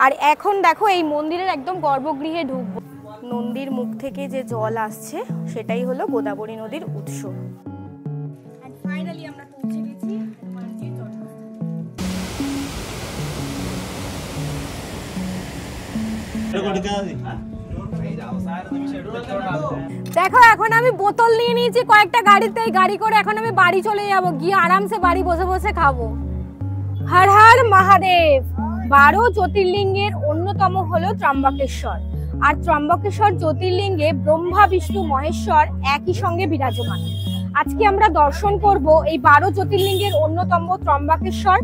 আর এখন দেখো এই মন্দিরের একদম গর্ভগৃহে ঢুকবো। নন্দীর মুখ থেকে যে জল আসছে সেটাই হলো গোদাবরী নদীর উৎস। ফাইনালি আমরা পৌঁছে গেছি। দেখো এখন আমি বোতল নিয়ে নিয়েছি কয়েকটা গাড়িতে, গাড়ি করে এখন আমি বাড়ি চলে যাব, গিয়ে আরামসে বাড়ি বসে বসে খাবো। হর হর মহাদেব। 12 জ্যোতির্লিঙ্গের অন্যতম হলো ত্রম্বকেশ্বর। আর ত্রম্বকেশ্বর জ্যোতির্লিঙ্গে ব্রহ্মা বিষ্ণু মহেশ্বর একই সঙ্গে বিরাজমান। আজকে আমরা দর্শন করব এই 12 জ্যোতির্লিঙ্গের অন্যতম ত্রম্বকেশ্বর।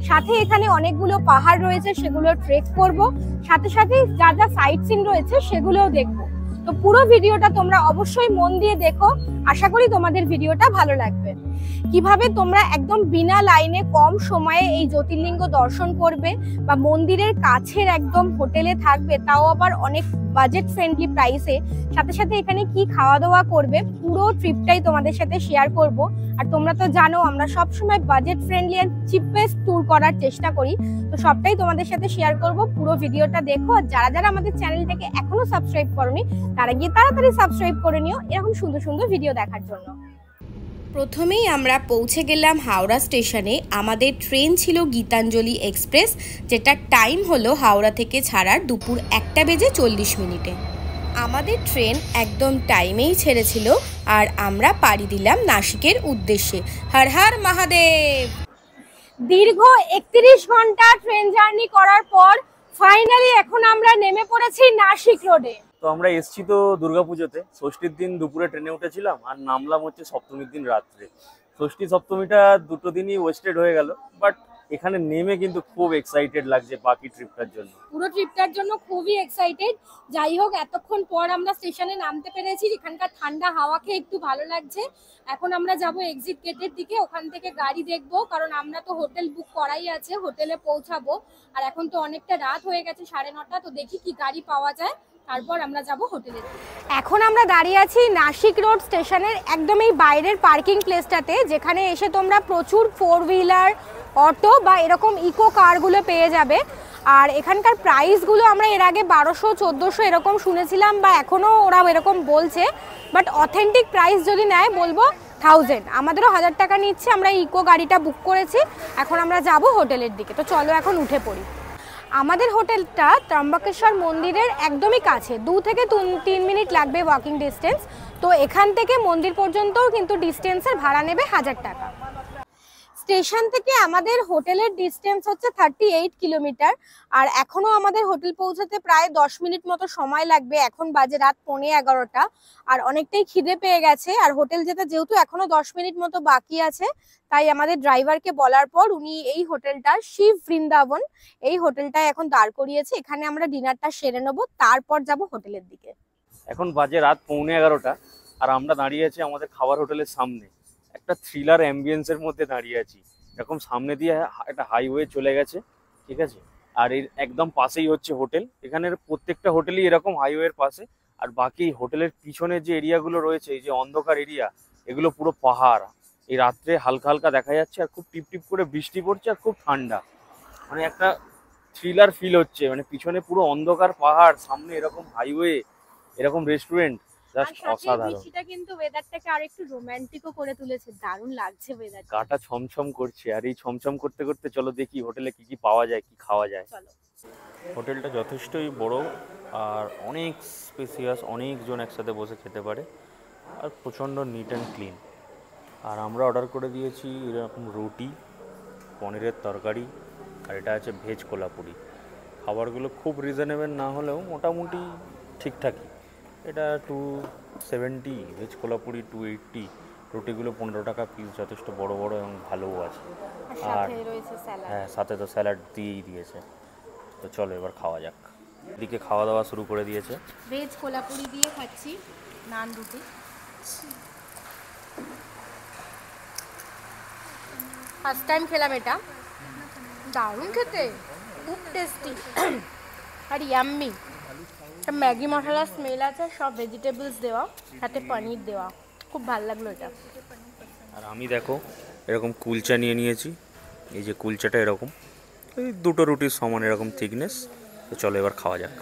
সাথে এখানে অনেকগুলো পাহাড় রয়েছে, সেগুলো ট্রেক করব। সাথে সাথে যা যা সাইট সিন রয়েছে সেগুলোও দেখবো। তো পুরো ভিডিওটা তোমরা অবশ্যই মন দিয়ে দেখো, আশা করি তোমাদের ভিডিওটা ভালো লাগবে। কিভাবে তোমরা একদম বিনা লাইনে কম সময়ে এই জ্যোতির্লিঙ্গ দর্শন করবে বা মন্দিরের কাছের একদম হোটেলে থাকবে, তাও আবার অনেক বাজেট ফ্রেন্ডলি প্রাইসে। সাথে সাথে এখানে কি খাওয়া দাওয়া করবে পুরো ট্রিপটাই তোমাদের সাথে শেয়ার করব। আর তোমরা তো জানো আমরা সব সময় budget friendly and cheapest tour করার চেষ্টা করি, তো সবটাই তোমাদের সাথে শেয়ার করব। পুরো ভিডিওটা দেখো। আর যারা যারা আমাদের চ্যানেলটাকে এখনো সাবস্ক্রাইব করোনি তারা গিয়ে তাড়াতাড়ি সাবস্ক্রাইব করে নিও এরকম সুন্দর সুন্দর ভিডিও দেখার জন্য। প্রথমেই আমরা পৌঁছে গেলাম হাওড়া স্টেশনে। আমাদের ট্রেন ছিল গীতাঞ্জলি এক্সপ্রেস, যেটার টাইম হলো হাওড়া থেকে ছাড়ার দুপুর 1:40 আমাদের ট্রেন একদম টাইমেই ছেড়েছিল আর আমরা পাড়ি দিলাম নাসিকের উদ্দেশ্যে। হর হর মহাদেব। দীর্ঘ 31 ঘন্টা ট্রেন জার্নি করার পর ফাইনালি এখন আমরা নেমে পড়েছি নাসিক রোডে। তো আমরা এসছি তো দুর্গাপুজোতে। ষষ্ঠীর দিন দুপুরে ট্রেনে উঠেছিলাম আর নামলাম হচ্ছে সপ্তমীর দিন রাত্রে। ষষ্ঠী সপ্তমীটা দুটো দিনই ওয়েস্টেড হয়ে গেল, বাট এখানে নেমে কিন্তু খুব এক্সাইটেড লাগছে বাকি ট্রিপটার জন্য। পুরো ট্রিপটার জন্য খুবই এক্সাইটেড। যাই হোক, এতক্ষণ পর আমরা স্টেশনে নামতে পেরেছি। এখানকার ঠান্ডা হাওয়া খেয়ে একটু ভালো লাগছে। এখন আমরা যাব এক্সিট গেটের দিকে, ওখান থেকে গাড়ি দেখবো, কারণ আমরা তো হোটেল বুক করাই আছে, হোটেলে পৌঁছাবো। আর এখন তো অনেকটা রাত হয়ে গেছে, 9:30। তো দেখি কি গাড়ি পাওয়া যায়, তারপর আমরা যাব হোটেলে। এখন আমরা দাঁড়িয়ে আছি নাসিক রোড স্টেশনের একদম এই বাইরের পার্কিং প্লেসটাতে, যেখানে এসে তোমরা প্রচুর 4 হুইলার, অটো বা এরকম ইকো কারগুলো পেয়ে যাবে। আর এখানকার প্রাইসগুলো আমরা এর আগে 1200-1400 এরকম শুনেছিলাম, বা এখনও ওরা এরকম বলছে, বাট অথেন্টিক প্রাইস যদি নেয় বলবো 1000। আমাদেরও 1000 টাকা নিচ্ছে। আমরা ইকো গাড়িটা বুক করেছি, এখন আমরা যাব হোটেলের দিকে। তো চলো এখন উঠে পড়ি। আমাদের হোটেলটা ত্রম্বকেশ্বর মন্দিরের একদমই কাছে, 2 থেকে 3 মিনিট লাগবে ওয়াকিং ডিস্টেন্স। তো এখান থেকে মন্দির পর্যন্তও কিন্তু ডিস্টেন্সের ভাড়া নেবে 1000 টাকা। স্টেশন থেকে আমাদের হোটেলের ডিস্টেন্স হচ্ছে 38 কিলোমিটার। আর এখনো আমাদের হোটেল পৌঁছাতে প্রায় 10 মিনিট মতো সময় লাগবে। এখন বাজে রাত 11:15 আর অনেকটাই খিদে পেয়ে গেছে। আর হোটেল যেতে যেহেতু এখনো 10 মিনিট মতো বাকি আছে, তাই আমাদের ড্রাইভারকে বলার পর উনি এই হোটেলটা শিব বৃন্দাবন, এই হোটেলটায় এখন দাঁড় করিয়েছে। এখানে আমরা ডিনারটা সেরে নেবো, তারপর যাব হোটেলের দিকে। এখন বাজে রাত 11:15 আর আমরা দাঁড়িয়ে আছি আমাদের খাবার হোটেলের সামনে। একটা থ্রিলার অ্যাম্বিয়েন্সের মধ্যে দাঁড়িয়ে আছি। এরকম সামনে দিয়ে একটা হাইওয়ে চলে গেছে, ঠিক আছে। আর এর একদম পাশেই হচ্ছে হোটেল। এখানের প্রত্যেকটা হোটেলই এরকম হাইওয়ের পাশে। আর বাকি হোটেলের পিছনে যে এরিয়াগুলো রয়েছে, এই যে অন্ধকার এরিয়া, এগুলো পুরো পাহাড়। এই রাত্রে হালকা হালকা দেখা যাচ্ছে আর খুব টিপ টিপ করে বৃষ্টি পড়ছে আর খুব ঠান্ডা, মানে একটা থ্রিলার ফিল হচ্ছে। মানে পিছনে পুরো অন্ধকার পাহাড়, সামনে এরকম হাইওয়ে, এরকম রেস্টুরেন্ট, জাস্ট অসাধারণ। বৃষ্টিটা কিন্তু ওয়েদারটাকে আরেকটু রোমান্টিকও করে তুলেছে, দারুণ লাগছে ওয়েদার। গাটা ছমছম করছে। আর এই ছমছম করতে করতে চলো দেখি হোটেলে কি কি পাওয়া যায়, কি খাওয়া যায়। চলো। হোটেলটা যথেষ্টই বড় আর অনেক স্পেসিয়াস, অনেকজন একসাথে বসে খেতে পারে আর প্রচণ্ড নিট অ্যান্ড ক্লিন। আর আমরা অর্ডার করে দিয়েছি এরকম রুটি, পনিরের তরকারি, আর এটা আছে ভেজ কোলাপুরি। খাবারগুলো খুব রিজনেবল না হলেও মোটামুটি ঠিকঠাকই। এটা 270, ভেজ কোলাপুরি 280, রুটিগুলো 15 টাকা পিস, যথেষ্ট বড় বড় এবং ভালোও আছে। আর হ্যাঁ, সাথে তো স্যালাড দিয়েই দিয়েছে। তো চলো এবার খাওয়া যাক। এদিকে খাওয়া দাওয়া শুরু করে দিয়েছে। ভেজ কোলাপুরি দিয়ে খাচ্ছি, নান রুটি। ফার্স্ট টাইম খেলাম এটা, দারুণ খেতে, খুব টেস্টি আর ইয়াম্মি। ম্যাগি মশলা স্মেল আছে, সব ভেজিটেবলস দেওয়া, সাথে পনির দেওয়া, খুব ভালো লাগলো এটা। আর আমি দেখো এরকম কুলচা নিয়ে নিয়েছি। এই যে কুলচাটা এরকম, এই দুটো রুটির সমান এরকম থিকনেস, তো চলো এবার খাওয়া যাক।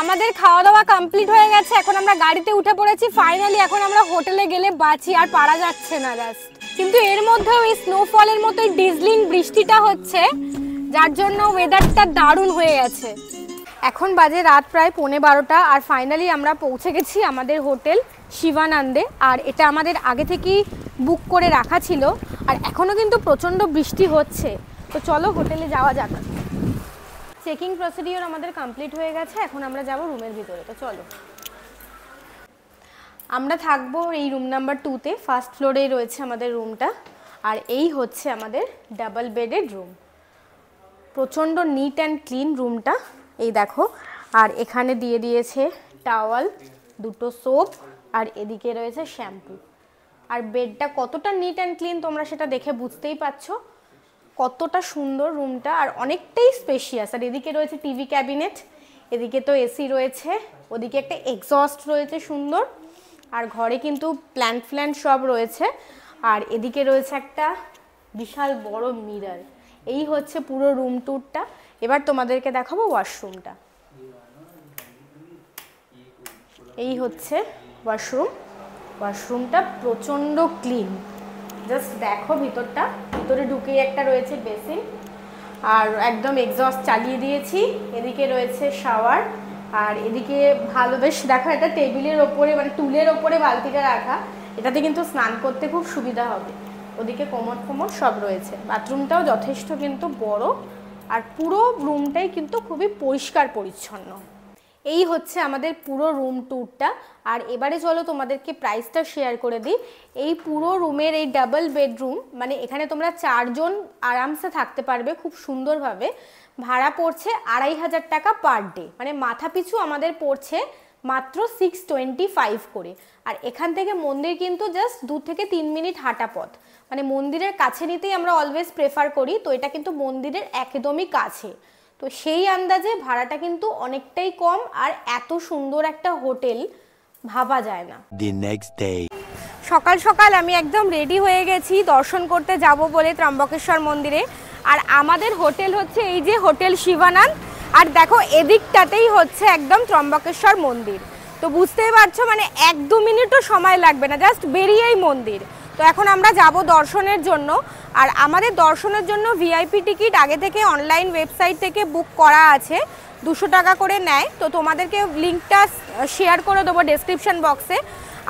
আমাদের খাওয়া দাওয়া কমপ্লিট হয়ে গেছে, এখন আমরা গাড়িতে উঠে পড়েছি ফাইনালি। এখন আমরা হোটেলে গেলে বাঁচি, আর পারা যাচ্ছে না জাস্ট। কিন্তু এর মধ্যেও এই স্নোফলের মতো ডিজলিং বৃষ্টিটা হচ্ছে, যার জন্য ওয়েদারটা দারুণ হয়ে গেছে। এখন বাজে রাত প্রায় 11:15 আর ফাইনালি আমরা পৌঁছে গেছি আমাদের হোটেল শিবানন্দে। আর এটা আমাদের আগে থেকেই বুক করে রাখা ছিল, আর এখনও কিন্তু প্রচণ্ড বৃষ্টি হচ্ছে। তো চলো হোটেলে যাওয়া যাক। চেকিং প্রসিডিওর আমাদের কমপ্লিট হয়ে গেছে, এখন আমরা যাব রুমের ভিতরে। তো চলো, আমরা থাকবো এই রুম নাম্বার 2-তে, ফার্স্ট ফ্লোরেই রয়েছে আমাদের রুমটা। আর এই হচ্ছে আমাদের ডাবল বেডেড রুম। প্রচণ্ড নিট অ্যান্ড ক্লিন রুমটা, এই দেখো। আর এখানে দিয়ে দিয়েছে টাওয়াল, 2টো সোপ, আর এদিকে রয়েছে শ্যাম্পু। আর বেডটা কতটা নিট অ্যান্ড ক্লিন তোমরা সেটা দেখে বুঝতেই পারছো কতটা সুন্দর রুমটা, আর অনেকটাই স্পেশিয়াস। আর এদিকে রয়েছে টিভি ক্যাবিনেট, এদিকে তো এসি রয়েছে, ওদিকে একটা এক্সস্ট রয়েছে সুন্দর। আর ঘরে কিন্তু প্ল্যান্ট সব রয়েছে। আর এদিকে রয়েছে একটা বিশাল বড় মিরর। এই হচ্ছে পুরো রুম ট্যুরটা। এবার তোমাদেরকে দেখাবো ওয়াশরুমটা। এই হচ্ছে ওয়াশরুমটা প্রচণ্ড ক্লিন, জাস্ট দেখো ভিতরটা। ভিতরে ঢুকেই একটা রয়েছে বেসিন, আর একদম এক্সস্ট চালিয়ে দিয়েছি। এদিকে রয়েছে শাওয়ার, আর এদিকে ভালো বেশ দেখো একটা টেবিলের ওপরে মানে টুলের ওপরে বালতিটা রাখা, এটাতে কিন্তু স্নান করতে খুব সুবিধা হবে। ওদিকে কোমর সব রয়েছে। বাথরুমটাও যথেষ্ট কিন্তু বড়, আর পুরো রুমটাই কিন্তু খুবই পরিষ্কার পরিচ্ছন্ন। এই হচ্ছে আমাদের পুরো রুম ট্যুরটা। আর এবারে চলো তোমাদেরকে প্রাইসটা শেয়ার করে দিই। এই পুরো রুমের এই ডাবল বেডরুম, মানে এখানে তোমরা 4 জন আরামসে থাকতে পারবে খুব সুন্দরভাবে। ভাড়া পড়ছে 2500 টাকা পার ডে, মানে মাথা পিছু আমাদের পড়ছে মাত্র 625 করে। আর এখান থেকে মন্দির কিন্তু জাস্ট 2 থেকে 3 মিনিট হাঁটা পথ, মানে মন্দিরের কাছে নিতেই আমরা অলওয়েজ প্রেফার করি। তো এটা কিন্তু মন্দিরের একদমই কাছে, তো সেই আন্দাজে ভাড়াটা কিন্তু অনেকটাই কম। আর এত সুন্দর একটা হোটেল ভাবা যায় না। সকাল সকাল আমি একদম রেডি হয়ে গেছি দর্শন করতে যাব বলে ত্রম্বকেশ্বর মন্দিরে। আর আমাদের হোটেল হচ্ছে এই যে হোটেল শিবানন্দ, আর দেখো এদিকটাতেই হচ্ছে একদম ত্রম্বকেশ্বর মন্দির। তো বুঝতেই পারছো মানে 1-2 মিনিটও সময় লাগবে না, জাস্ট বেরিয়েই মন্দির। তো এখন আমরা যাব দর্শনের জন্য। আর আমাদের দর্শনের জন্য ভিআইপি টিকিট আগে থেকে অনলাইন ওয়েবসাইট থেকে বুক করা আছে, 200 টাকা করে নেয়। তো তোমাদেরকে লিঙ্কটা শেয়ার করে দেবো ডেসক্রিপশন বক্সে।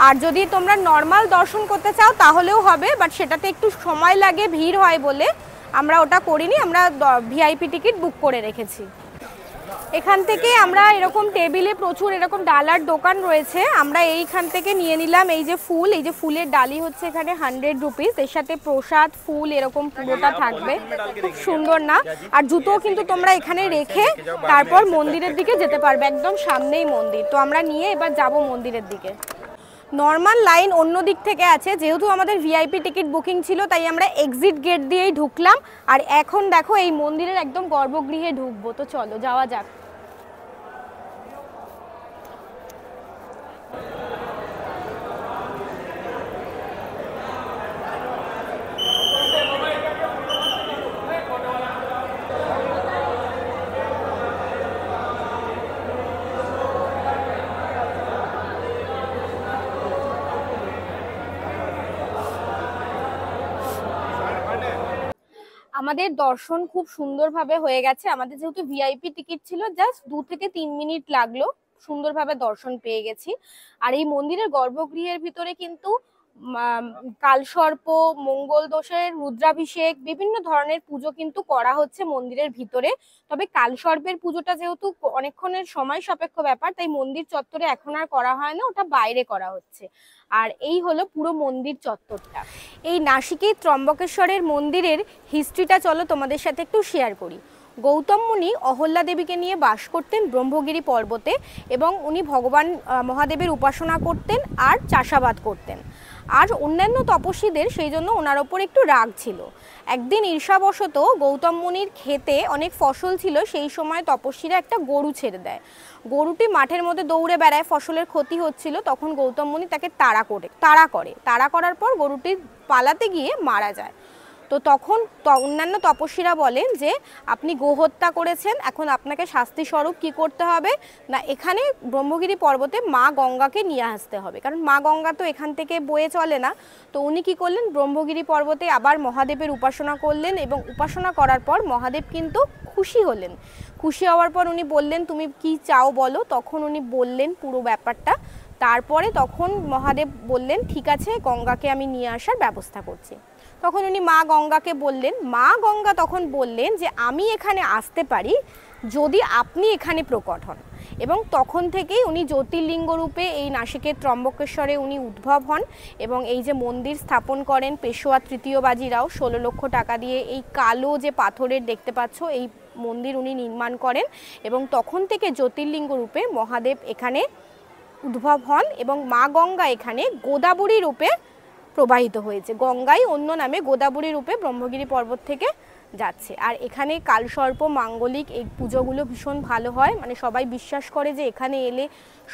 আর যদি তোমরা নর্মাল দর্শন করতে চাও তাহলেও হবে, বাট সেটাতে একটু সময় লাগে, ভিড় হয় বলে আমরা ওটা করিনি, আমরা ভিআইপি টিকিট বুক করে রেখেছি। এখান থেকে আমরা এরকম টেবিলে প্রচুর এরকম ডালার দোকান রয়েছে, আমরা এইখান থেকে নিয়ে নিলাম এই যে ফুল, এই যে ফুলের ডালি হচ্ছে এখানে 100 রুপিস, এর সাথে প্রসাদ ফুল এরকম পুরোটা থাকবে, খুব সুন্দর না? আর জুতোও কিন্তু তোমরা এখানে রেখে তারপর মন্দিরের দিকে যেতে পারবে, একদম সামনেই মন্দির। তো আমরা নিয়ে এবার যাব মন্দিরের দিকে। নর্মাল লাইন অন্য দিক থেকে আছে, যেহেতু আমাদের ভিআইপি টিকিট বুকিং ছিল তাই আমরা এক্সিট গেট দিয়েই ঢুকলাম। আর এখন দেখো এই মন্দিরের একদম গর্ভগৃহে ঢুকবো। তো চলো যাওয়া যাক। আমাদের দর্শন খুব সুন্দরভাবে হয়ে গেছে। আমাদের যেহেতু ভিআইপি টিকিট ছিল, জাস্ট 2 থেকে 3 মিনিট লাগলো, সুন্দরভাবে দর্শন পেয়ে গেছি। আর এই মন্দিরের গর্ভগৃহের ভিতরে কিন্তু কালসর্প, মঙ্গল দোষের রুদ্রাভিষেক, বিভিন্ন ধরনের পুজো কিন্তু করা হচ্ছে মন্দিরের ভিতরে। তবে কালসর্পের পুজোটা যেহেতু অনেকক্ষণের সময় সাপেক্ষ ব্যাপার, তাই মন্দির চত্বরে এখন আর করা হয় না, ওটা বাইরে করা হচ্ছে। আর এই হলো পুরো মন্দির চত্বরটা। এই নাসিকের ত্রম্বকেশ্বরের মন্দিরের হিস্ট্রিটা চলো তোমাদের সাথে একটু শেয়ার করি। গৌতম মুনি অহল্যা দেবীকে নিয়ে বাস করতেন ব্রহ্মগিরি পর্বতে, এবং উনি ভগবান মহাদেবের উপাসনা করতেন আর চাষাবাদ করতেন। আর অন্যান্য তপস্বীদের সেই জন্য ওনার ওপর একটু রাগ ছিল। একদিন ঈর্ষাবশত গৌতম মুনির ক্ষেতে অনেক ফসল ছিল, সেই সময় তপস্বীরা একটা গরু ছেড়ে দেয়। গরুটি মাঠের মধ্যে দৌড়ে বেড়ায়, ফসলের ক্ষতি হচ্ছিল, তখন গৌতম মুনি তাকে তাড়া করার পর গরুটি পালাতে গিয়ে মারা যায়। তো তখন অন্যান্য তপস্বীরা বলেন যে আপনি গোহত্যা করেছেন, এখন আপনাকে শাস্তিস্বরূপ কি করতে হবে না, এখানে ব্রহ্মগিরি পর্বতে মা গঙ্গাকে নিয়ে আসতে হবে, কারণ মা গঙ্গা তো এখান থেকে বয়ে চলে না। তো উনি কী করলেন, ব্রহ্মগিরি পর্বতে আবার মহাদেবের উপাসনা করলেন এবং উপাসনা করার পর মহাদেব কিন্তু খুশি হলেন। খুশি হওয়ার পর উনি বললেন তুমি কি চাও বলো, তখন উনি বললেন পুরো ব্যাপারটা। তারপরে তখন মহাদেব বললেন ঠিক আছে, গঙ্গাকে আমি নিয়ে আসার ব্যবস্থা করছি। তখন উনি মা গঙ্গাকে বললেন, মা গঙ্গা তখন বললেন যে আমি এখানে আসতে পারি যদি আপনি এখানে প্রকট হন। এবং তখন থেকেই উনি জ্যোতির্লিঙ্গ রূপে এই নাসিকের ত্রম্বকেশ্বরে উনি উদ্ভব হন এবং এই যে মন্দির স্থাপন করেন পেশোয়া তৃতীয় বাজিরাও 16 লক্ষ টাকা দিয়ে এই কালো যে পাথরের দেখতে পাচ্ছ এই মন্দির উনি নির্মাণ করেন এবং তখন থেকে জ্যোতির্লিঙ্গ রূপে মহাদেব এখানে উদ্ভব হন এবং মা গঙ্গা এখানে গোদাবরী রূপে প্রবাহিত হয়েছে। গঙ্গাই অন্য নামে গোদাবরী রূপে ব্রহ্মগিরি পর্বত থেকে যাচ্ছে। আর এখানে কালসর্প মাঙ্গলিক এই পুজোগুলো ভীষণ ভালো হয়, মানে সবাই বিশ্বাস করে যে এখানে এলে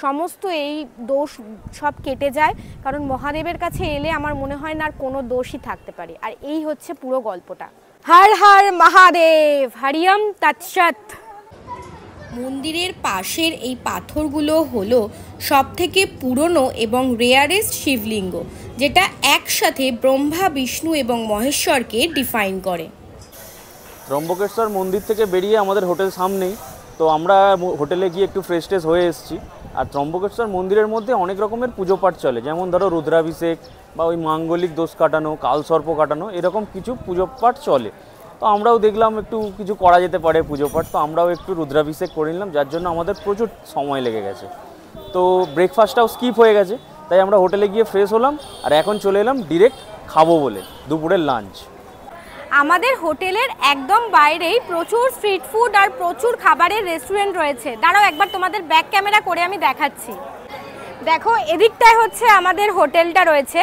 সমস্ত এই দোষ সব কেটে যায়, কারণ মহাদেবের কাছে এলে আমার মনে হয় না আর কোনো দোষই থাকতে পারে। আর এই হচ্ছে পুরো গল্পটা। হর হর মহাদেব, হরিয়ম তৎসৎ। মন্দিরের পাশের এই পাথরগুলো হলো সবথেকে পুরনো এবং রেয়ারেস্ট শিবলিঙ্গ, যেটা একসাথে ব্রহ্মা বিষ্ণু এবং মহেশ্বরকে ডিফাইন করে। ত্রম্বকেশ্বর মন্দির থেকে বেরিয়ে আমাদের হোটেল সামনেই, তো আমরা হোটেলে গিয়ে একটু ফ্রেশ ট্রেশ হয়ে এসেছি। আর ত্রম্বকেশ্বর মন্দিরের মধ্যে অনেক রকমের পুজো পাঠ চলে, যেমন ধরো রুদ্রাভিষেক বা ওই মাঙ্গলিক দোষ কাটানো, কালসর্প কাটানো, এরকম কিছু পুজো পাঠ চলে। তো আমরাও দেখলাম একটু কিছু করা যেতে পারে পুজো পাঠ, তো আমরাও একটু রুদ্রাভিষেক করে নিলাম, যার জন্য আমাদের প্রচুর সময় লেগে গেছে। তো ব্রেকফাস্টটাও স্কিপ হয়ে গেছে, তাই আমরা হোটেলে গিয়ে ফ্রেশ হলাম আর এখন চলে এলাম ডিরেক্ট খাবো বলে দুপুরের লাঞ্চ। আমাদের হোটেলের একদম বাইরেই প্রচুর স্ট্রিট ফুড আর প্রচুর খাবারের রেস্টুরেন্ট রয়েছে। দাঁড়াও একবার তোমাদের ব্যাক ক্যামেরা করে আমি দেখাচ্ছি। দেখো এদিকটায় হচ্ছে আমাদের হোটেলটা রয়েছে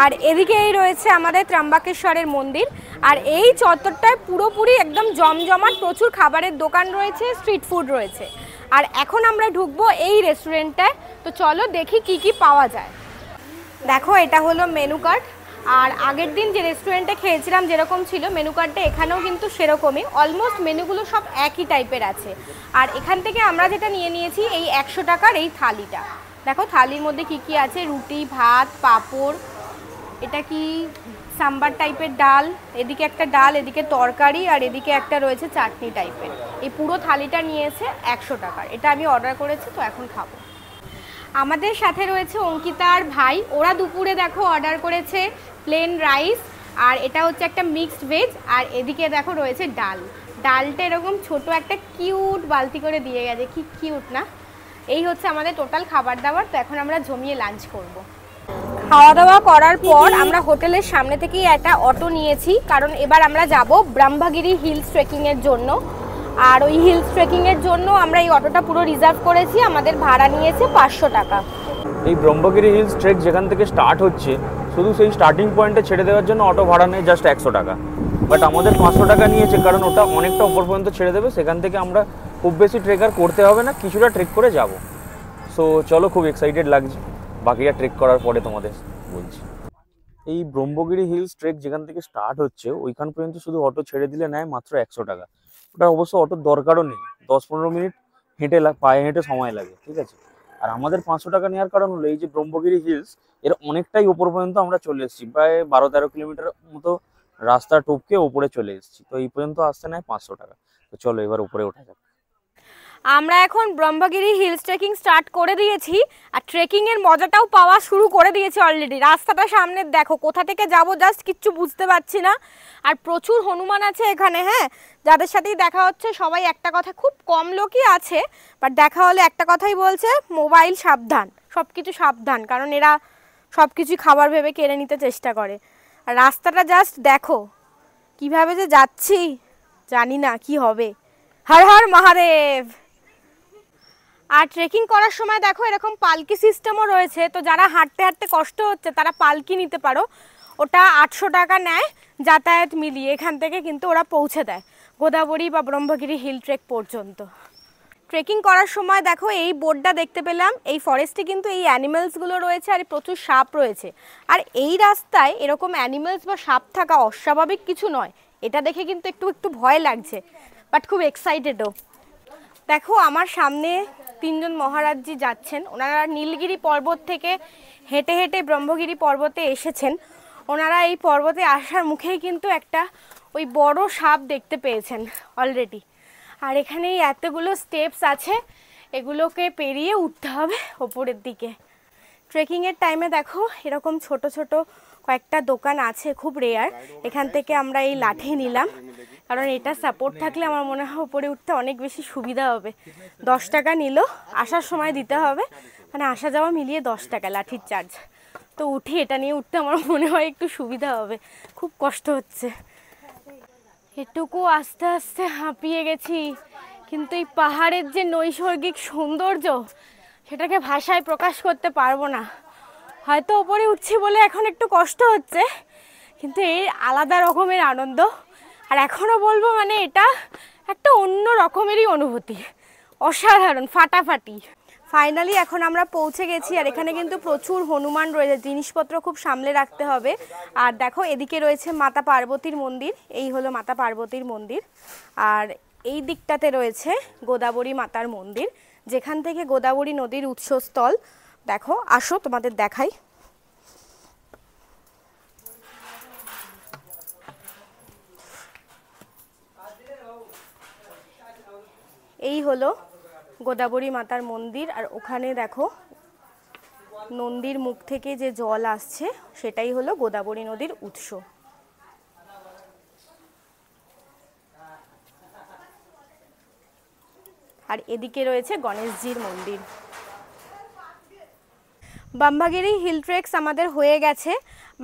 আর এদিকেই রয়েছে আমাদের ত্রম্বকেশ্বরের মন্দির। আর এই চত্বরটায় পুরোপুরি একদম জমজমাট, প্রচুর খাবারের দোকান রয়েছে, স্ট্রিট ফুড রয়েছে। আর এখন আমরা ঢুকবো এই রেস্টুরেন্টটায়, তো চলো দেখি কি কি পাওয়া যায়। দেখো এটা হলো মেনু কার্ড, আর আগের দিন যে রেস্টুরেন্টে খেয়েছিলাম যেরকম ছিল মেনু কার্ডটা এখানেও কিন্তু সেরকমই, অলমোস্ট মেনুগুলো সব একই টাইপের আছে। আর এখান থেকে আমরা যেটা নিয়ে নিয়েছি এই 100 টাকার এই থালিটা। দেখো থালির মধ্যে কি কি আছে, রুটি, ভাত, পাঁপড়, এটা কি সাম্বার টাইপের ডাল, এদিকে একটা ডাল, এদিকে তরকারি, আর এদিকে একটা রয়েছে চাটনি টাইপের। এই পুরো থালিটা নিয়েছে 100 টাকার। এটা আমি অর্ডার করেছি, তো এখন খাবো। আমাদের সাথে রয়েছে অঙ্কিতা আর ভাই, ওরা দুপুরে দেখো অর্ডার করেছে প্লেন রাইস, আর এটা হচ্ছে একটা মিক্সড ভেজ, আর এদিকে দেখো রয়েছে ডাল। ডালটা এরকম ছোট একটা কিউট বালতি করে দিয়ে গেছে, কি কিউট না। এই হচ্ছে আমাদের টোটাল খাবার দাবার। তো এখন আমরা জমিয়ে লাঞ্চ করব। খাওয়া দাওয়া করার পর আমরা হোটেলের সামনে থেকেই একটা অটো নিয়েছি, কারণ এবার আমরা যাব ব্রহ্মগিরি হিলস ট্রেকিংয়ের জন্য। আর ওই হিলস ট্রেকিংয়ের জন্য আমরা এই অটোটা পুরো রিজার্ভ করেছি, আমাদের ভাড়া নিয়েছে 500 টাকা। এই ব্রহ্মগিরি হিলস ট্রেক যেখান থেকে স্টার্ট হচ্ছে, শুধু সেই স্টার্টিং পয়েন্টে ছেড়ে দেওয়ার জন্য অটো ভাড়া নেয় জাস্ট 100 টাকা, বাট আমাদের 500 টাকা নিয়েছে, কারণ ওটা অনেকটা উপর পর্যন্ত ছেড়ে দেবে। সেখান থেকে আমরা খুব বেশি ট্রেকার করতে হবে না, কিছুটা ট্রেক করে যাব। সো চলো, খুব এক্সাইটেড লাগছে, বাকিটা ট্রেক করার পরে তোমাদের বলছি। এই ব্রহ্মগিরি হিলস ট্রেক যেখান থেকে স্টার্ট হচ্ছে ওইখান পর্যন্ত শুধু অটো ছেড়ে দিলে নেয় মাত্র 100 টাকা। ওটা অবশ্য অটোর দরকারও নেই, 10-15 মিনিট হেঁটে পায়ে হেঁটে সময় লাগে, ঠিক আছে। আর আমাদের 500 টাকা নেওয়ার কারণ হলো এই যে ব্রহ্মগিরি হিলস এর অনেকটাই ওপর পর্যন্ত আমরা চলে এসেছি, প্রায় 12-13 কিলোমিটার মতো রাস্তা টপকে ওপরে চলে এসেছি। তো এই পর্যন্ত আসতে নেয় 500 টাকা। তো চলো এবার উপরে ওঠা যাক। আমরা এখন ব্রহ্মগিরি হিলস ট্রেকিং স্টার্ট করে দিয়েছি, আর ট্রেকিংয়ের মজাটাও পাওয়া শুরু করে দিয়েছি অলরেডি। রাস্তাটা সামনে দেখো, কোথা থেকে যাব জাস্ট কিচ্ছু বুঝতে পারছি না। আর প্রচুর হনুমান আছে এখানে, হ্যাঁ, যাদের সাথেই দেখা হচ্ছে সবাই একটা কথা, খুব কম লোকই আছে বাট দেখা হলে একটা কথাই বলছে, মোবাইল সাবধান, সব কিছু সাবধান, কারণ এরা সব কিছুই খাবার ভেবে কেড়ে নিতে চেষ্টা করে। আর রাস্তাটা জাস্ট দেখো কিভাবে যে যাচ্ছি, জানি না কি হবে। হর হর মহাদেব। আর ট্রেকিং করার সময় দেখো এরকম পালকি সিস্টেমও রয়েছে, তো যারা হাঁটতে হাঁটতে কষ্ট হচ্ছে তারা পালকি নিতে পারো। ওটা 800 টাকা নেয় যাতায়াত মিলিয়ে, এখান থেকে কিন্তু ওরা পৌঁছে দেয় গোদাবরী বা ব্রহ্মগিরি হিল ট্রেক পর্যন্ত। ট্রেকিং করার সময় দেখো এই বোর্ডটা দেখতে পেলাম, এই ফরেস্টে কিন্তু এই অ্যানিমেলসগুলো রয়েছে আর প্রচুর সাপ রয়েছে। আর এই রাস্তায় এরকম অ্যানিমেলস বা সাপ থাকা অস্বাভাবিক কিছু নয়, এটা দেখে কিন্তু একটু ভয় লাগছে, বাট খুব এক্সাইটেডও। দেখো আমার সামনে 3 জন মহারাজজি যাচ্ছেন, ওনারা নীলগিরি পর্বত থেকে হেঁটে হেঁটে ব্রহ্মগিরি পর্বতে এসেছেন। ওনারা এই পর্বতে আসার মুখেই কিন্তু একটা ওই বড় সাপ দেখতে পেয়েছেন অলরেডি। আর এখানে এতগুলো স্টেপস আছে, এগুলোকে পেরিয়ে উঠতে হবে ওপরের দিকে। ট্রেকিংয়ের টাইমে দেখো এরকম ছোট ছোট কয়েকটা দোকান আছে, খুব রেয়ার। এখান থেকে আমরা এই লাঠি নিলাম, কারণ এটা সাপোর্ট থাকলে আমার মনে হয় উপরে উঠতে অনেক বেশি সুবিধা হবে। 10 টাকা নিল, আসার সময় দিতে হবে, মানে আসা যাওয়া মিলিয়ে 10 টাকা লাঠির চার্জ। তো উঠি, এটা নিয়ে উঠতে আমার মনে হয় একটু সুবিধা হবে, খুব কষ্ট হচ্ছে। এটুকু আস্তে আস্তে হাঁপিয়ে গেছি, কিন্তু এই পাহাড়ের যে নৈসর্গিক সৌন্দর্য সেটাকে ভাষায় প্রকাশ করতে পারবো না। হয়তো ওপরে উঠছি বলে এখন একটু কষ্ট হচ্ছে, কিন্তু এই আলাদা রকমের আনন্দ। আর এখনও বলবো মানে এটা একটা অন্য রকমেরই অনুভূতি, অসাধারণ, ফাটাফাটি। ফাইনালি এখন আমরা পৌঁছে গেছি, আর এখানে কিন্তু প্রচুর হনুমান রয়েছে, জিনিসপত্র খুব সামলে রাখতে হবে। আর দেখো এদিকে রয়েছে মাতা পার্বতীর মন্দির, এই হলো মাতা পার্বতীর মন্দির। আর এই দিকটাতে রয়েছে গোদাবরী মাতার মন্দির, যেখান থেকে গোদাবরী নদীর উৎসস্থল। দেখো আসো তোমাদের দেখাই। এই হলো গোদাবরী মাতার মন্দির, আর ওখানে দেখো নন্দীর মুখ থেকে যে জল আসছে সেটাই হলো গোদাবরী নদীর উৎস। আর এদিকে রয়েছে গণেশজির মন্দির। ব্রহ্মগিরি হিল ট্রেকস আমাদের হয়ে গেছে,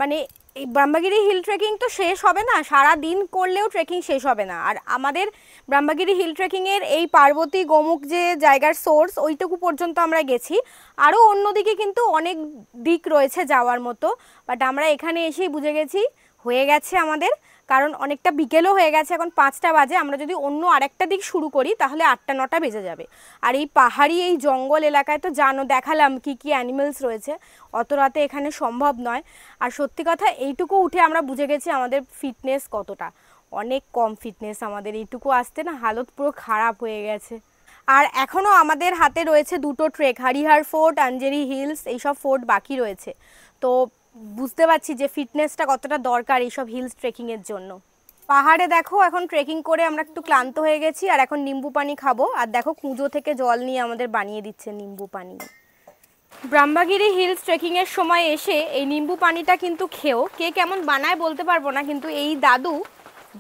মানে এই ব্রহ্মগিরি হিল ট্রেকিং তো শেষ হবে না, সারা দিন করলেও ট্রেকিং শেষ হবে না। আর আমাদের ব্রহ্মগিরি হিল ট্রেকিংয়ের এই পার্বতী গোমুখ যে জায়গার সোর্স, ওইটুকু পর্যন্ত আমরা গেছি। আরও অন্যদিকে কিন্তু অনেক দিক রয়েছে যাওয়ার মতো, বাট আমরা এখানে এসেই বুঝে গেছি হয়ে গেছে আমাদের, কারণ অনেকটা বিকেলও হয়ে গেছে, এখন 5টা বাজে। আমরা যদি অন্য আরেকটা দিক শুরু করি তাহলে 8টা-9টা বেজে যাবে। আর এই পাহাড়ি এই জঙ্গল এলাকায় তো জানো, দেখালাম কি কি অ্যানিমেলস রয়েছে, অত রাতে এখানে সম্ভব নয়। আর সত্যি কথা এইটুকু উঠে আমরা বুঝে গেছি আমাদের ফিটনেস কতটা, অনেক কম ফিটনেস আমাদের, এইটুকু আসতে না হালত পুরো খারাপ হয়ে গেছে। আর এখনও আমাদের হাতে রয়েছে 2টো ট্রেক, হরিহর ফোর্ট, আঞ্জেরি হিলস, এইসব ফোর্ট বাকি রয়েছে। তো বুঝতে পারছি যে ফিটনেসটা কতটা দরকার এইসব হিলস ট্রেকিংয়ের জন্য। পাহাড়ে দেখো এখন ট্রেকিং করে আমরা একটু ক্লান্ত হয়ে গেছি, আর এখন নিম্বু পানি খাবো। আর দেখো কুঁজো থেকে জল নিয়ে আমাদের বানিয়ে দিচ্ছে নিম্বু পানি। ব্রহ্মগিরি হিলস ট্রেকিংয়ের সময় এসে এই নিম্বু পানিটা কিন্তু খেও, কে কেমন বানায় বলতে পারবো না, কিন্তু এই দাদু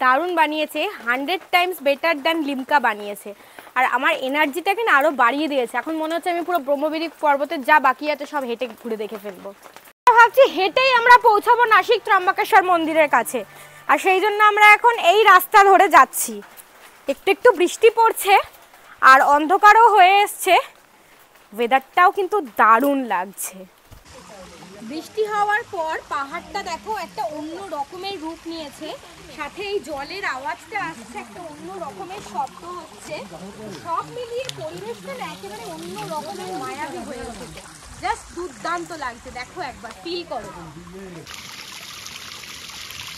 দারুণ বানিয়েছে, 100 টাইমস বেটার দ্যান লিমকা বানিয়েছে। আর আমার এনার্জিটাকে না আরও বাড়িয়ে দিয়েছে, এখন মনে হচ্ছে আমি পুরো ব্রহ্মগিরি পর্বতের যা বাকি আছে সব হেঁটে ঘুরে দেখে ফেলবো। ভাবছি হেঁটেই আমরা পৌঁছাবো নাসিক ত্রম্বকেশ্বর মন্দিরের কাছে, আর সেই জন্য আমরা এখন এই রাস্তা ধরে যাচ্ছি। একটু একটু বৃষ্টি পড়ছে আর অন্ধকারও হয়ে এসছে, ওয়েদারটাও কিন্তু দারুণ লাগছে। বৃষ্টি হওয়ার পর পাহাড়টা দেখো একটা অন্য রকমের রূপ নিয়েছে, সাথে এই জলের আওয়াজটা আসছে, একটা অন্য রকমের শব্দ হচ্ছে, সব মিলিয়ে পরিবেশটা না একেবারে অন্য রকমের মায়াবী হয়ে উঠেছে, জাস্ট দুর্দান্ত লাগছে। দেখো একবার ফিল করো,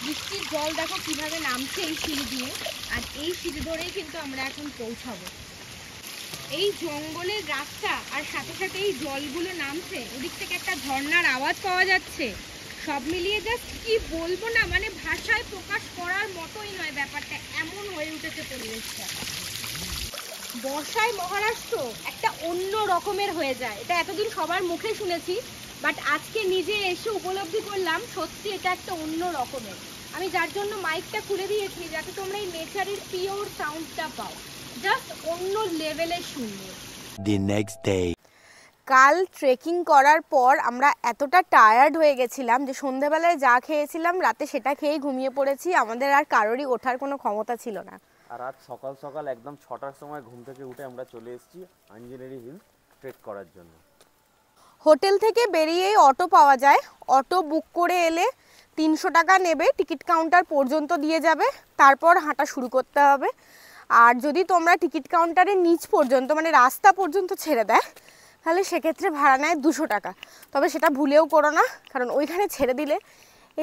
বৃষ্টির জল দেখো কিভাবে নামছে এই সিঁড়ি দিয়ে, আর এই সিঁড়ি ধরেই কিন্তু আমরা এখন পৌঁছাবো। এই জঙ্গলের রাস্তা আর সাথে সাথে এই জলগুলো নামছে, ওদিক থেকে একটা ঝর্ণার আওয়াজ পাওয়া যাচ্ছে, সব মিলিয়ে জাস্ট কি বলবো না, মানে ভাষায় প্রকাশ করার মতোই নয়, ব্যাপারটা এমন হয়ে উঠেছে পরিবেশটা। বর্ষায় মহারাষ্ট্র একটা অন্য রকমের হয়ে যায়, এটা এতদিন সবার মুখে শুনেছি, বাট আজকে নিজে এসে উপলব্ধি করলাম সত্যি এটা একটা অন্য রকমের। আমি যার জন্য মাইকটা খুলে দিয়েছি, যাতে তোমরা এই নেচারের পিওর সাউন্ডটা পাও, জাস্ট অন্য লেভেলের সুন্দর। The next day. কাল ট্রেকিং করার পর আমরা এতটা টায়ার্ড হয়ে গেছিলাম যে সন্ধ্যাবেলায় যা খেয়েছিলাম রাতে সেটা খেয়েই ঘুমিয়ে পড়েছি, আমাদের আর কারোরই ওঠার কোনো ক্ষমতা ছিল না। আর আজ সকাল সকাল একদম 6টার সময় ঘুম থেকে উঠে আমরা চলে এসেছি আঞ্জনেরি হিল ট্রেক করার জন্য। হোটেল থেকে বেরিয়েই অটো পাওয়া যায়, অটো বুক করে এলে 300 টাকা নেবে, টিকিট কাউন্টার পর্যন্ত দিয়ে যাবে, তারপর হাঁটা শুরু করতে হবে। আর যদি তোমরা টিকিট কাউন্টারের নিচ পর্যন্ত মানে রাস্তা পর্যন্ত ছেড়ে দেয় তাহলে সেক্ষেত্রে ভাড়া নেয় 200 টাকা। তবে সেটা ভুলেও করো না, কারণ ওইখানে ছেড়ে দিলে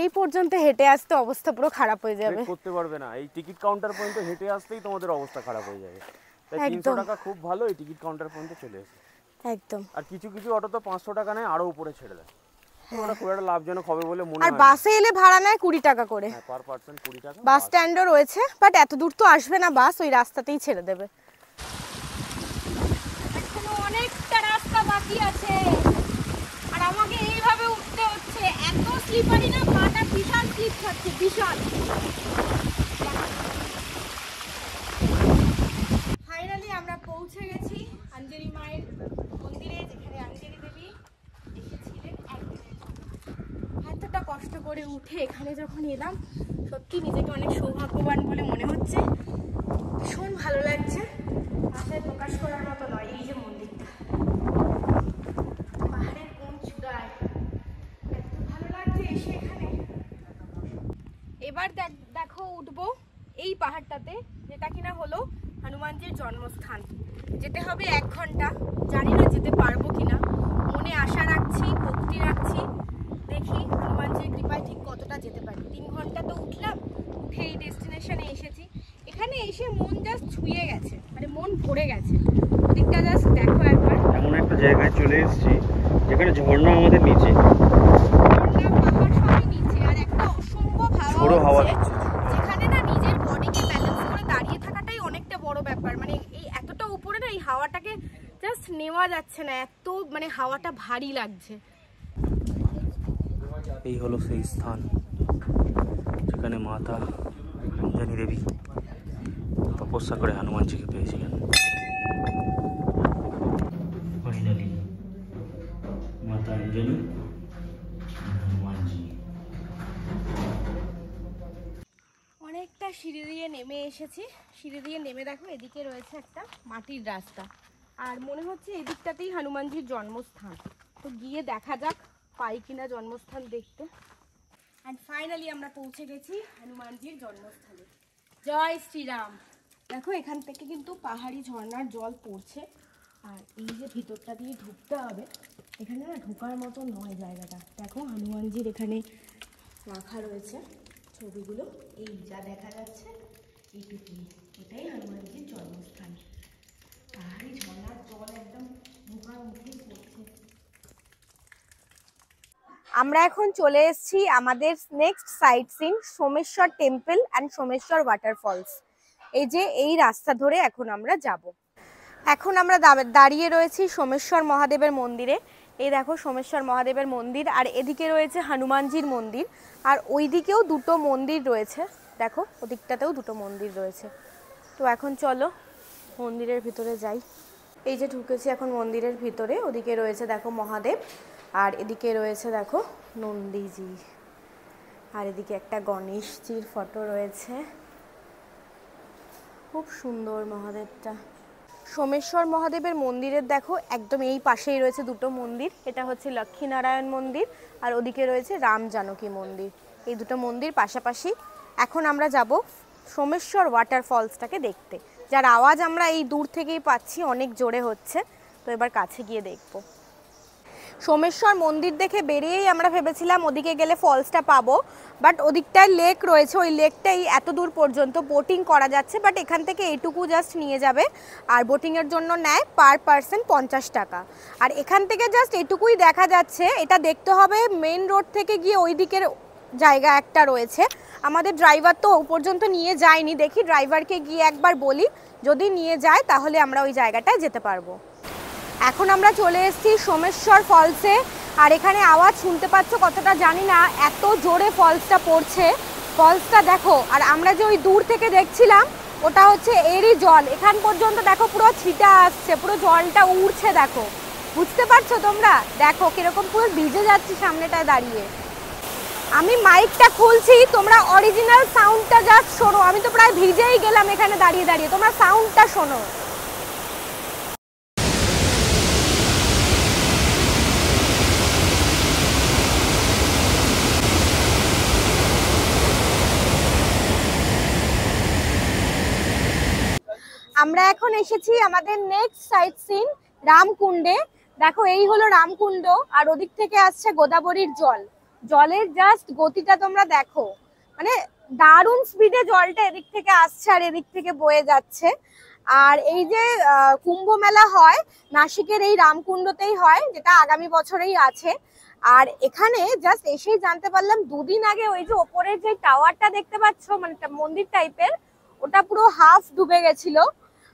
এই পর্যন্ত হেঁটে আসতে অবস্থা পুরো খারাপ হয়ে যাবে, করতে পারবে না। এই টিকিট কাউন্টার পর্যন্ত হেঁটে আসতেই তোমাদের অবস্থা খারাপ হয়ে যাবে। তাই 300 টাকা খুব ভালো, এই টিকিট কাউন্টার পর্যন্ত চলে এসে একদম। আর কিছু কিছু অটো তো 500 টাকা নেয়, আরো উপরে ছেড়ে দেয়। ওটা খুব একটা লাভজনক হবে বলে মনে হয়। আর বাসে এলে ভাড়া নেয় 20 টাকা করে, পার পারসন 20 টাকা। বাস স্ট্যান্ডও রয়েছে, বাট এত দূর তো আসবে না বাস, ওই রাস্তাতেই ছেড়ে দেবে। এখনো অনেকটা রাস্তা বাকি আছে আর আমাকে এইভাবে উঠতে হচ্ছে, এত স্লিপারি না, পাটা বিশাল স্লিপ খাচ্ছে, বিশাল। ফাইনালি আমরা পৌঁছে গেছি অঞ্জলি মায়ের মন্দিরে, যেখানে অঞ্জলি দেবী এসেছিলেন একদিনের জন্য। এতটা কষ্ট করে উঠে এখানে যখন এলাম, সত্যি নিজেকে অনেক সৌভাগ্যবান বলে মনে হচ্ছে, ভীষণ ভালো লাগছে। ভাষায় প্রকাশ করার মতো নয়। এই যে মন্দিরটা পাহাড়ের কোন চূড়ায়, এত ভালো লাগছে এসে এখানে। এবার দেখো উঠবো এই পাহাড়টাতে, যেটা কিনা হলো হনুমানজির জন্মস্থান। যেতে হবে 1 ঘন্টা, জানি না যেতে পারবো কিনা, মনে আশা রাখছি, ভক্তি রাখছি, দেখি হনুমানজির কৃপায় ঠিক কতটা যেতে পারি। 3 ঘন্টা তো উঠলাম, উঠে এই ডেস্টিনেশনে এসেছি। এখানে এসে মন জাস্ট ছুঁয়ে গেছে, মানে মন ভরে গেছে। ওদিকটা জাস্ট দেখো একবার, এমন একটা জায়গায় চলে এসেছি যেখানে ঝর্ণা আমাদের নিচে, পাহাড় সবই নিচে, আর একটা অসম্ভব হাওয়া হচ্ছে, যেখানে না নিজের বডিকে ব্যালেন্স করে দাঁড়িয়ে থাকাটাই অনেকটা বড় ব্যাপার। মানে এই এতটা উপরে না, এই হাওয়াটাকে জাস্ট নেওয়া যাচ্ছে না, এত মানে হাওয়াটা ভারী লাগছে। এই হলো সেই স্থান যেখানে মাতা অঞ্জনি দেবী তপস্যা করে হনুমানজিকে পেয়েছিলেন। ফাইনালি মাতা অঞ্জনি হনুমানজি। অনেকটা সিঁড়ি দিয়ে নেমে এসেছি, সিঁড়ি দিয়ে নেমে দেখো এদিকে রয়েছে একটা মাটির রাস্তা, আর মনে হচ্ছে এদিকটাতেই হনুমানজির জন্মস্থান। তো গিয়ে দেখা যাক পাই কিনা জন্মস্থান দেখতে। অ্যান্ড ফাইনালি আমরা পৌঁছে গেছি হনুমানজির জন্মস্থানে। জয় শ্রীরাম। দেখো এখান থেকে কিন্তু পাহাড়ি ঝর্ণার জল পড়ছে, আর এই যে ভিতরটা দিয়ে ঢুকতে হবে, এখানে না ঢোকার মতো নয় জায়গাটা। দেখো হনুমানজির এখানে রাখা রয়েছে ছবিগুলো, এই যা দেখা যাচ্ছে এইটুকুই, এটাই হনুমানজির জন্মস্থান। পাহাড়ি ঝর্ণার জল একদম ঢোকার মুখেই পড়ছে। আমরা এখন চলে এসেছি আমাদের next sightseeing, Someshwar temple and Someshwar waterfalls. এই যে এই রাস্তা ধরে এখন আমরা যাব। এখন আমরা দাঁড়িয়ে রয়েছি সোমেশ্বর মহাদেবের মন্দিরে। এই দেখো সোমেশ্বর মহাদেবের মন্দির, আর এদিকে রয়েছে হনুমানজির মন্দির, আর ওই দিকেও দুটো মন্দির রয়েছে। দেখো ওদিকটাতেও দুটো মন্দির রয়েছে। তো এখন চলো মন্দিরের ভিতরে যাই। এই যে ঢুকেছি এখন মন্দিরের ভিতরে, ওদিকে রয়েছে দেখো মহাদেব, আর এদিকে রয়েছে দেখো নন্দীজি, আর এদিকে একটা গণেশজির ফটো রয়েছে। খুব সুন্দর মহাদেবটা। সোমেশ্বর মহাদেবের মন্দিরের দেখো একদম এই পাশেই রয়েছে দুটো মন্দির, এটা হচ্ছে লক্ষ্মীনারায়ণ মন্দির, আর ওদিকে রয়েছে রাম জানকী মন্দির। এই দুটো মন্দির পাশাপাশি। এখন আমরা যাব সোমেশ্বর ওয়াটারফলসটাকে দেখতে, যার আওয়াজ আমরা এই দূর থেকেই পাচ্ছি, অনেক জোরে হচ্ছে। তো এবার কাছে গিয়ে দেখব। সোমেশ্বর মন্দির দেখে বেরিয়েই আমরা ভেবেছিলাম ওদিকে গেলে ফলসটা পাবো, বাট ওদিকটায় লেক রয়েছে, ওই লেকটাই এত দূর পর্যন্ত বোটিং করা যাচ্ছে, বাট এখান থেকে এইটুকু জাস্ট নিয়ে যাবে, আর বোটিংয়ের জন্য নেয় পার পারসন 50 টাকা। আর এখান থেকে জাস্ট এইটুকুই দেখা যাচ্ছে, এটা দেখতে হবে মেন রোড থেকে গিয়ে ওই দিকের জায়গা একটা রয়েছে। আমাদের ড্রাইভার তো ও পর্যন্ত নিয়ে যায়নি, দেখি ড্রাইভারকে গিয়ে একবার বলি, যদি নিয়ে যায় তাহলে আমরা ওই জায়গাটায় যেতে পারবো। এখন আমরা চলে এসেছি সোমেশ্বর ফলসে, আর এখানে আওয়াজ শুনতে পাচ্ছ কতটা জানি না, এত জোরে ফলসটা পড়ছে। ফলসটা দেখো, আর আমরা যে ওই দূর থেকে দেখছিলাম ওটা হচ্ছে এরই জল, এখান পর্যন্ত দেখো পুরো ছিটা আসছে, পুরো জলটা উড়ছে। দেখো বুঝতে পারছো তোমরা, দেখো কিরকম পুরো ভিজে যাচ্ছে সামনেটায় দাঁড়িয়ে। আমি মাইকটা খুলছি, তোমরা অরিজিনাল সাউন্ডটা জাস্ট শোনো। আমি তো প্রায় ভিজেই গেলাম এখানে দাঁড়িয়ে দাঁড়িয়ে, তোমরা সাউন্ডটা শোনো। এখন এসেছি আমাদের নেক্সট সাইট সিন রামকুণ্ডে। দেখো এই হলো রামকুণ্ড, আর ওদিক থেকে আসছে গোদাবরীর জল। জলের জাস্ট গতিটা তোমরা দেখো, মানে দারুণ স্পিডে জলটা এদিক থেকে আসছে আর এদিক থেকে বয়ে যাচ্ছে। আর এই যে কুম্ভ মেলা হয় নাসিকের এই রামকুণ্ডতেই হয়, যেটা আগামী বছরেই আছে। আর এখানে জাস্ট এসেই জানতে পারলাম, দুদিন আগে ওই যে ওপরের যে টাওয়ারটা দেখতে পাচ্ছ, মানে মন্দির টাইপের, ওটা পুরো হাফ ডুবে গেছিল।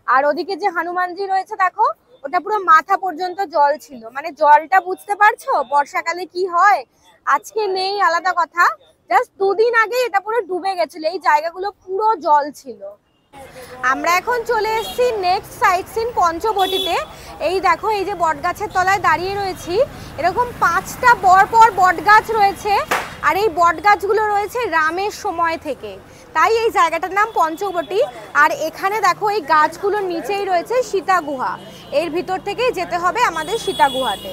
আর ওদিকে যে হনুমানজি রয়েছে দেখো, ওটা পুরো মাথা পর্যন্ত জল ছিল। মানে জলটা বুঝতে পারছো বর্ষাকালে কি হয়। আজকে নেই আলাদা কথা, জাস্ট দুদিন আগে এটা পুরো ডুবে গেছিল, এই জায়গাগুলো পুরো জল ছিল। আমরা এখন চলে এসেছি নেক্সট সাইট সিন পঞ্চবটিতে। এই দেখো এই যে বটগাছের তলায় দাঁড়িয়ে রয়েছি, এরকম 5টা পরপর বটগাছ রয়েছে। আর এই বটগাছগুলো রয়েছে রামের সময় থেকে, তাই এই জায়গাটার নাম পঞ্চবটি। আর এখানে দেখো এই গাছগুলোর নিচেই রয়েছে সীতা গুহা, এর ভিতর থেকেই যেতে হবে আমাদের সীতা গুহাতে।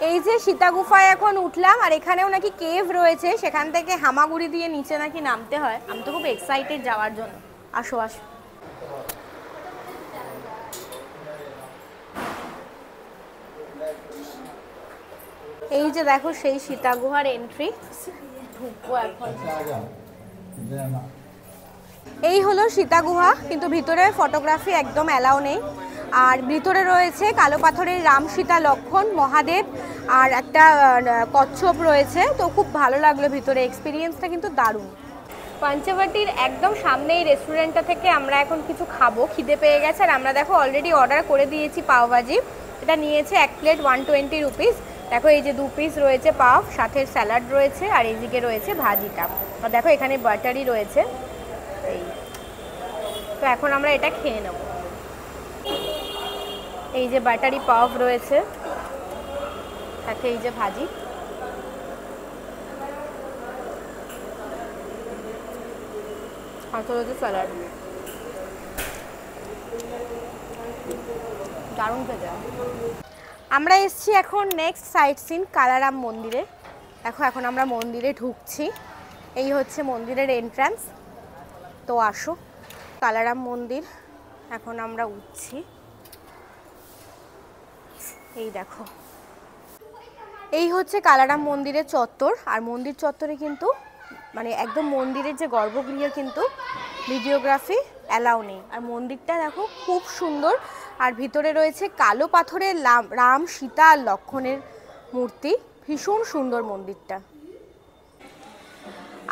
এই যে সীতা গুফায় এখন উঠলাম, আর এখানেও নাকি কেভ রয়েছে, সেখান থেকে হামাগুড়ি দিয়ে নিচে নাকি নামতে হয়। আমি তো খুব এক্সাইটেড যাওয়ার জন্য। আসো আসো। এই যে দেখো সেই সীতা গুহার এন্ট্রি, ঢুকবো এখন। এই হলো সীতা গুহা, কিন্তু ভিতরে ফটোগ্রাফি একদম অ্যালাউ নেই। আর ভিতরে রয়েছে কালো পাথরের রাম সীতা লক্ষণ মহাদেব, আর একটা কচ্ছপ রয়েছে। তো খুব ভালো লাগলো ভিতরে, এক্সপিরিয়েন্সটা কিন্তু দারুণ। পঞ্চবটির একদম সামনে এই রেস্টুরেন্টটা থেকে আমরা এখন কিছু খাবো, খিদে পেয়ে গেছে। আর আমরা দেখো অলরেডি অর্ডার করে দিয়েছি পাওভাজি। এটা নিয়েছে 1 প্লেট 120 রুপিস। দেখো এই যে 2 পিস রয়েছে পাও, সাথে স্যালাড রয়েছে, আর এইদিকে রয়েছে ভাজিটা। আর দেখো এখানে বাটারি রয়েছে। এই তো এখন আমরা এটা খেয়ে নেব। এই যে বাটারি পাও রয়েছে, সাথে এই যে ভাজি। আর তো রয়েছে স্যালাড, দারুণ খেতে। আমরা এসেছি এখন নেক্সট সাইট সিন কালারাম মন্দিরে। দেখো এখন আমরা মন্দিরে ঢুকছি, এই হচ্ছে মন্দিরের এন্ট্রান্স। তো আসো, কালারাম মন্দির। এখন আমরা উঠছি, এই দেখো এই হচ্ছে কালারাম মন্দিরের চত্বর। আর মন্দির চত্বরে কিন্তু মানে একদম মন্দিরের যে গর্ভগৃহ কিন্তু ভিডিওগ্রাফি অ্যালাউ নেই। আর মন্দিরটা দেখো খুব সুন্দর, আর ভিতরে রয়েছে কালো পাথরের রাম সীতা আর লক্ষণের মূর্তি। ভীষণ সুন্দর মন্দিরটা।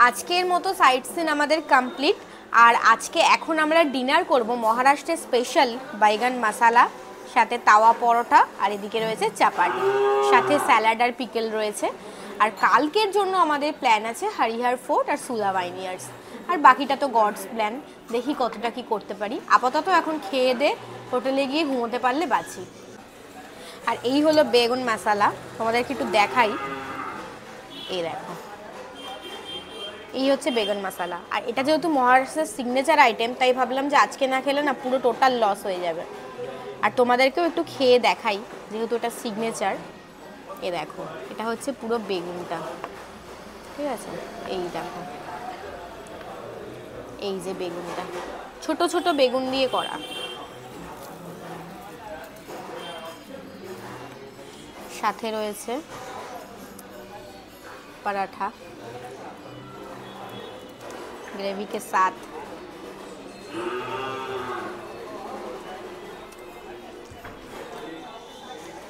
আজকের মতো সাইট সিন আমাদের কমপ্লিট। আর আজকে এখন আমরা ডিনার করব মহারাষ্ট্রের স্পেশাল বাইগান মশালা, সাথে তাওয়া পরোটা, আর এদিকে রয়েছে চাপাটি, সাথে স্যালাড আর পিকেল রয়েছে। আর কালকের জন্য আমাদের প্ল্যান আছে হরিহর ফোর্ট আর সুলা ভাইনিয়ার্ডস। আর বাকিটা তো গডস প্ল্যান, দেখি কতটা কি করতে পারি। আপাতত এখন খেয়ে দে হোটেলে গিয়ে ঘুমোতে পারলে বাঁচি। আর এই হলো বেগুন মশালা, তোমাদেরকে একটু দেখাই। এই দেখো, এই হচ্ছে বেগুন মশালা। আর এটা যেহেতু মহারাষ্ট্রের সিগনেচার আইটেম, তাই ভাবলাম যে আজকে না খেলে না পুরো টোটাল লস হয়ে যাবে। আর তোমাদেরকেও একটু খেয়ে দেখাই, যেহেতু এটা সিগনেচার। এ দেখো, এটা হচ্ছে পুরো বেগুনটা, ঠিক আছে? এই দেখো, এই যে বেগুনটা, ছোট ছোট বেগুন দিয়ে করা। সাথে রয়েছে पराठा ग्रेवी के साथ।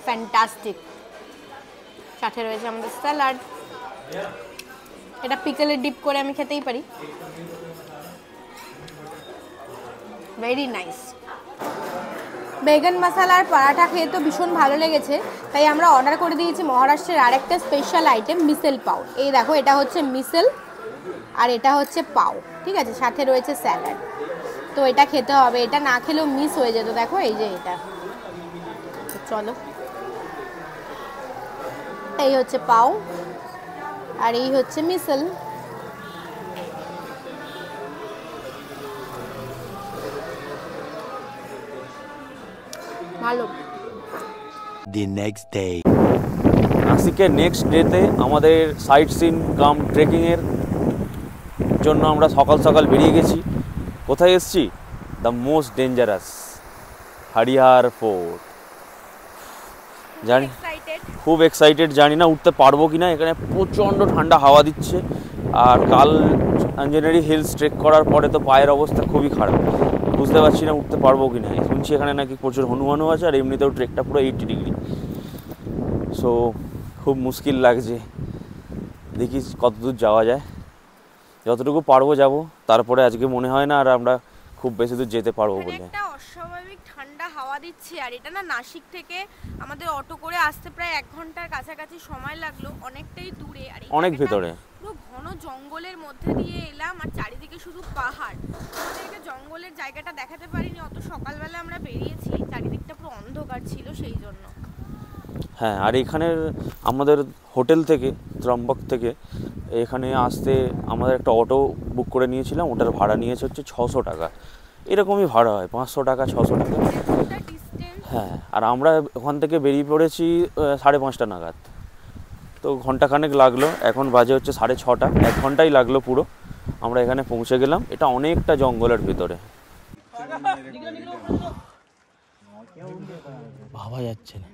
ফ্যান্টাস্টিক। সাথে রয়েছে আমাদের স্যালাড। এটা পিকলে ডিপ করে আমি খেতেই পারি। Very nice. বেগুন মশলা আর পরাঠা খেয়ে তো ভীষণ ভালো লেগেছে, তাই আমরা অর্ডার করে দিয়েছি মহারাষ্ট্রের আরেকটা স্পেশাল আইটেম মিসেল পাও। এই দেখো, এটা হচ্ছে মিসেল আর এটা হচ্ছে পাও, ঠিক আছে? সাথে রয়েছে স্যালাড। তো এটা খেতে হবে, এটা না খেলেও মিস হয়ে যেত। দেখো এই যে এটা, চলো। এই হচ্ছে পাও আর এই হচ্ছে মিসেল। ভালো। The next day. নাসিকের নেক্সট ডেতে আমাদের সাইট সিন কাম ট্রেকিংয়ের জন্য আমরা সকাল সকাল বেরিয়ে গেছি। কোথায় এসেছি? The most dangerous Harihar fort. জানি খুব এক্সাইটেড, জানি না উঠতে পারবো কিনা। এখানে প্রচণ্ড ঠান্ডা হাওয়া দিচ্ছে, আর কাল আঞ্জনেরি হিলস ট্রেক করার পরে তো পায়ের অবস্থা খুবই খারাপ, বুঝতে পারছি না উঠতে পারবো কিনা। শুনছি এখানে নাকি প্রচুর হনুমানও আছে, আর এমনিতেও ট্রেকটা পুরো 80 ডিগ্রি। সো খুব মুশকিল লাগছে, দেখি কতদূর যাওয়া যায়। যতটুকু পারবো যাব, তারপরে আজকে মনে হয় না আর আমরা খুব বেশি দূর যেতে পারবো বলে। একটা অস্বাভাবিক ঠান্ডা হাওয়া দিচ্ছে, আর এটা না নাসিক থেকে আমাদের অটো করে আসতে প্রায় 1 ঘন্টার কাছাকাছি সময় লাগলো, অনেকটাই দূরে, আর অনেক ভেতরে পুরো ঘন জঙ্গলের মধ্যে দিয়ে এলাম, আর চারিদিকে শুধু পাহাড়। আমাদেরকে জঙ্গলের জায়গাটা দেখাতে পারিনি, অত সকালবেলা আমরা বেরিয়েছি, চারিদিকটা পুরো অন্ধকার ছিল সেই জন্য। হ্যাঁ, আর এখানের আমাদের হোটেল থেকে, ত্রম্বক থেকে এখানে আসতে আমাদের একটা অটো বুক করে নিয়েছিলাম, ওটার ভাড়া নিয়েছে হচ্ছে 600 টাকা। এরকমই ভাড়া হয়, 500 টাকা 600 টাকা। হ্যাঁ, আর আমরা ওখান থেকে বেরিয়ে পড়েছি 5:30 নাগাদ, তো ঘন্টাখানেক লাগলো। এখন বাজে হচ্ছে 6:30, 1 ঘন্টাই লাগলো পুরো। আমরা এখানে পৌঁছে গেলাম। এটা অনেকটা জঙ্গলের ভিতরে, ভাবা যাচ্ছে না।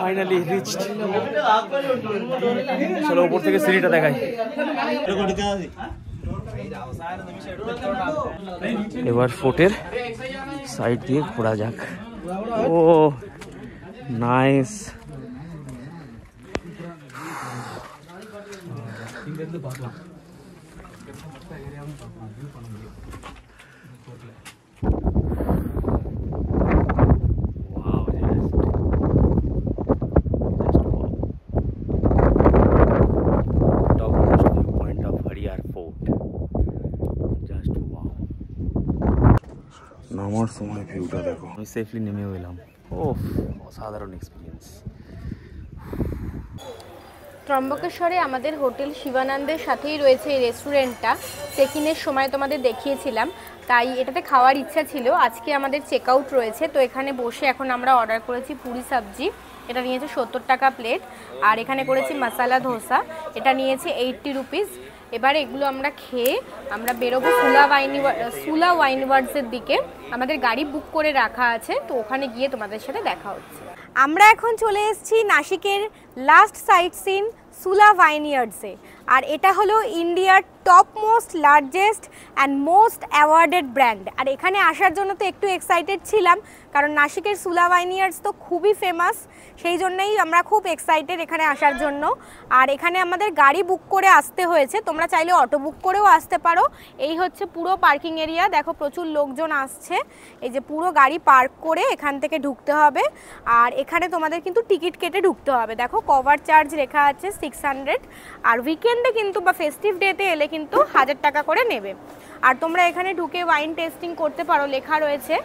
Finally reached. চলো উপর থেকে সিঁড়িটা দেখাই। এবার ফোর্টের সাইড দিয়ে ঘোরা যাক। ও নাইস। নামার সময় ভিউটা দেখো। আমি সেফলি নেমেও এলাম। ওফ, অসাধারণ এক্সপিরিয়েন্স। ত্রম্বকেশ্বরে আমাদের হোটেল শিবানন্দের সাথেই রয়েছে এই রেস্টুরেন্টটা। চেক ইনের সময় তোমাদের দেখিয়েছিলাম, তাই এটাতে খাওয়ার ইচ্ছা ছিল। আজকে আমাদের চেক আউট রয়েছে, তো এখানে বসে এখন আমরা অর্ডার করেছি পুরি সবজি, এটা নিয়েছে 70 টাকা প্লেট। আর এখানে করেছি মশালা ধোসা, এটা নিয়েছে 80 রুপিস। এবার এগুলো আমরা খেয়ে আমরা বেরোবো সুলা ওয়াইন ওয়ার্ডসের দিকে। আমাদের গাড়ি বুক করে রাখা আছে, তো ওখানে গিয়ে তোমাদের সাথে দেখা হচ্ছে। আমরা এখন চলে এসেছি নাসিকের লাস্ট সাইট সিন সুলা ভাইনইয়ার্ডসে। আর এটা হলো ইন্ডিয়ার top most largest and most awarded brand. আর এখানে আসার জন্য তো একটু এক্সাইটেড ছিলাম, কারণ নাসিকের সুলা ভাইনইয়ার্ডস তো খুবই ফেমাস, সেই জন্যই আমরা খুব এক্সাইটেড এখানে আসার জন্য। আর এখানে আমাদের গাড়ি বুক করে আসতে হয়েছে, তোমরা চাইলে অটো বুক করেও আসতে পারো। এই হচ্ছে পুরো পার্কিং এরিয়া, দেখো প্রচুর লোকজন আসছে। এই যে পুরো গাড়ি পার্ক করে এখান থেকে ঢুকতে হবে, আর এখানে তোমাদের কিন্তু টিকিট কেটে ঢুকতে হবে। দেখো কভার চার্জ লেখা আছে 600, আর উইকেন্ডে কিন্তু বা ফেস্টিভ ডেতে এলে কিন্তু 1000 টাকা করে নেবে। আর তোমরা এখানে ঢুকে ওয়াইন টেস্টিং করতে পারো, লেখা রয়েছে।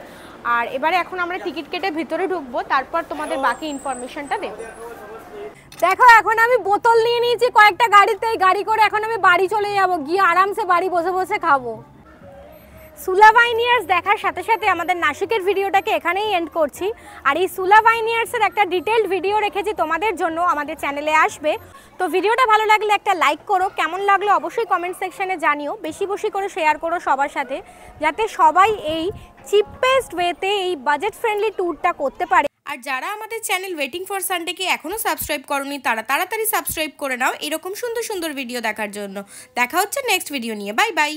আর এবারে এখন আমরা টিকিট কেটে ভিতরে ঢুকবো, তারপর তোমাদের বাকি ইনফরমেশনটা দেবো। দেখো এখন আমি বোতল নিয়ে নিয়েছি কয়েকটা গাড়িতে, গাড়ি করে এখন আমি বাড়ি চলে যাব, গিয়ে আরামসে বাড়ি বসে বসে খাবো। সুলা ভাইনইয়ার্ডস দেখার সাথে সাথে আমাদের নাসিকের ভিডিওটাকে এখানেই এন্ড করছি। আর এই সুলা ভাইনইয়ার্ডসের একটা ডিটেইলড ভিডিও রেখেছি তোমাদের জন্য, আমাদের চ্যানেলে আসবে। তো ভিডিওটা ভালো লাগলে একটা লাইক করো, কেমন লাগলো অবশ্যই কমেন্ট সেকশনে জানিও। বেশি বেশি করে শেয়ার করো সবার সাথে, যাতে সবাই এই চিপেস্ট ওয়েতে এই বাজেট ফ্রেন্ডলি ট্যুরটা করতে পারে। আর যারা আমাদের চ্যানেল ওয়েটিং ফর সানডেকে এখনও সাবস্ক্রাইব করোনি, তারা তাড়াতাড়ি সাবস্ক্রাইব করে নাও এরকম সুন্দর সুন্দর ভিডিও দেখার জন্য। দেখা হচ্ছে নেক্সট ভিডিও নিয়ে। Bye bye.